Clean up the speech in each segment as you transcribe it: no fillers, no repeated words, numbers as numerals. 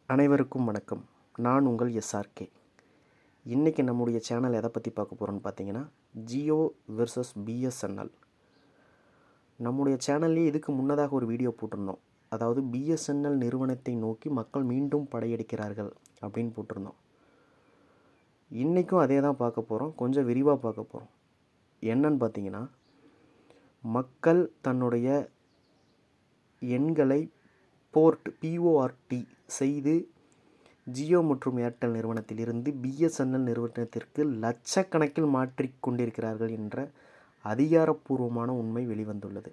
அனைவருக்கும் வணக்கம். நான் உங்கள் எஸ்ஆர்கே. இன்றைக்கி நம்முடைய சேனல் எதை பற்றி பார்க்க போகிறோன்னு பார்த்தீங்கன்னா, ஜியோ வெர்சஸ் பிஎஸ்என்எல். நம்முடைய சேனல்லேயே இதுக்கு முன்னதாக ஒரு வீடியோ போட்டிருந்தோம். அதாவது பிஎஸ்என்எல் நிறுவனத்தை நோக்கி மக்கள் மீண்டும் படையெடுக்கிறார்கள் அப்படின்னு போட்டிருந்தோம். இன்றைக்கும் அதே தான் பார்க்க போகிறோம். கொஞ்சம் விரிவாக பார்க்க போகிறோம். என்னன்னு பார்த்தீங்கன்னா, மக்கள் தன்னுடைய எண்களை PORT செய்து ஜியோ மற்றும் ஏர்டெல் நிறுவனத்திலிருந்து பிஎஸ்என்எல் நிறுவனத்திற்கு லட்சக்கணக்கில் மாற்றிக்கொண்டிருக்கிறார்கள் என்ற அதிகாரப்பூர்வமான உண்மை வெளிவந்துள்ளது.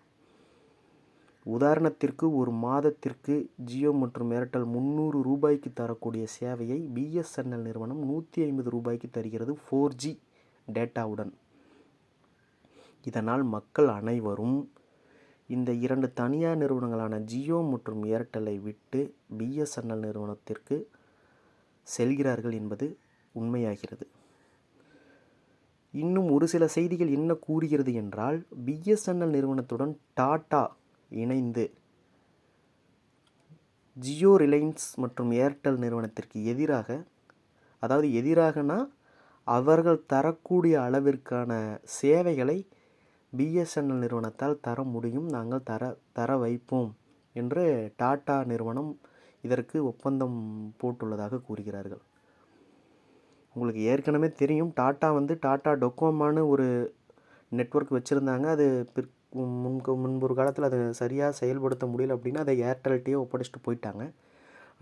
உதாரணத்திற்கு, ஒரு மாதத்திற்கு ஜியோ மற்றும் ஏர்டெல் 300 ரூபாய்க்கு தரக்கூடிய சேவையை பிஎஸ்என்எல் நிறுவனம் 150 ரூபாய்க்கு தருகிறது 4G டேட்டாவுடன். இதனால் மக்கள் அனைவரும் இந்த இரண்டு தனியார் நிறுவனங்களான ஜியோ மற்றும் ஏர்டெல்லை விட்டு பிஎஸ்என்எல் நிறுவனத்திற்கு செல்கிறார்கள் என்பது உண்மையாகிறது. இன்னும் ஒரு சில செய்திகள் என்ன கூறுகிறது என்றால், பிஎஸ்என்எல் நிறுவனத்துடன் டாடா இணைந்து ஜியோ, ரிலையன்ஸ் மற்றும் ஏர்டெல் நிறுவனத்திற்கு எதிராக, அதாவது எதிராகனா அவர்கள் தரக்கூடிய அளவிற்கான சேவைகளை பிஎஸ்என்எல் நிறுவனத்தால் தர முடியும், நாங்கள் தர வைப்போம் என்று டாடா நிறுவனம் இதற்கு ஒப்பந்தம் போட்டுள்ளதாக கூறுகிறார்கள். உங்களுக்கு ஏற்கனவே தெரியும், டாடா டொக்கோமான்னு ஒரு நெட்வொர்க் வச்சுருந்தாங்க. அது முன்பொரு காலத்தில் அதை சரியாக செயல்படுத்த முடியல அப்படின்னு அதை ஏர்டெல்கிட்டே ஒப்படைச்சிட்டு போயிட்டாங்க.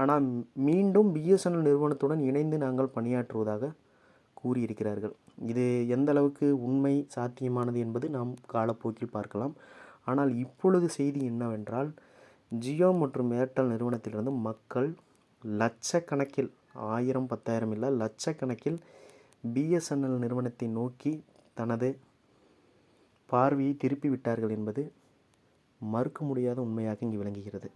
ஆனால் மீண்டும் பிஎஸ்என்எல் நிறுவனத்துடன் இணைந்து நாங்கள் பணியாற்றுவதாக கூறியிருக்கிறார்கள். இது எந்த அளவுக்கு உண்மை சாத்தியமானது என்பது நாம் காலப்போக்கில் பார்க்கலாம். ஆனால் இப்பொழுது செய்தி என்னவென்றால், ஜியோ மற்றும் ஏர்டெல் நிறுவனத்திலிருந்து மக்கள் லட்சக்கணக்கில், 1000 10,000 இல்லை, லட்சக்கணக்கில் பிஎஸ்என்எல் நிறுவனத்தை நோக்கி தனது பார்வையை திருப்பி விட்டார்கள் என்பது மறுக்க முடியாத உண்மையாக இங்கு விளங்குகிறது.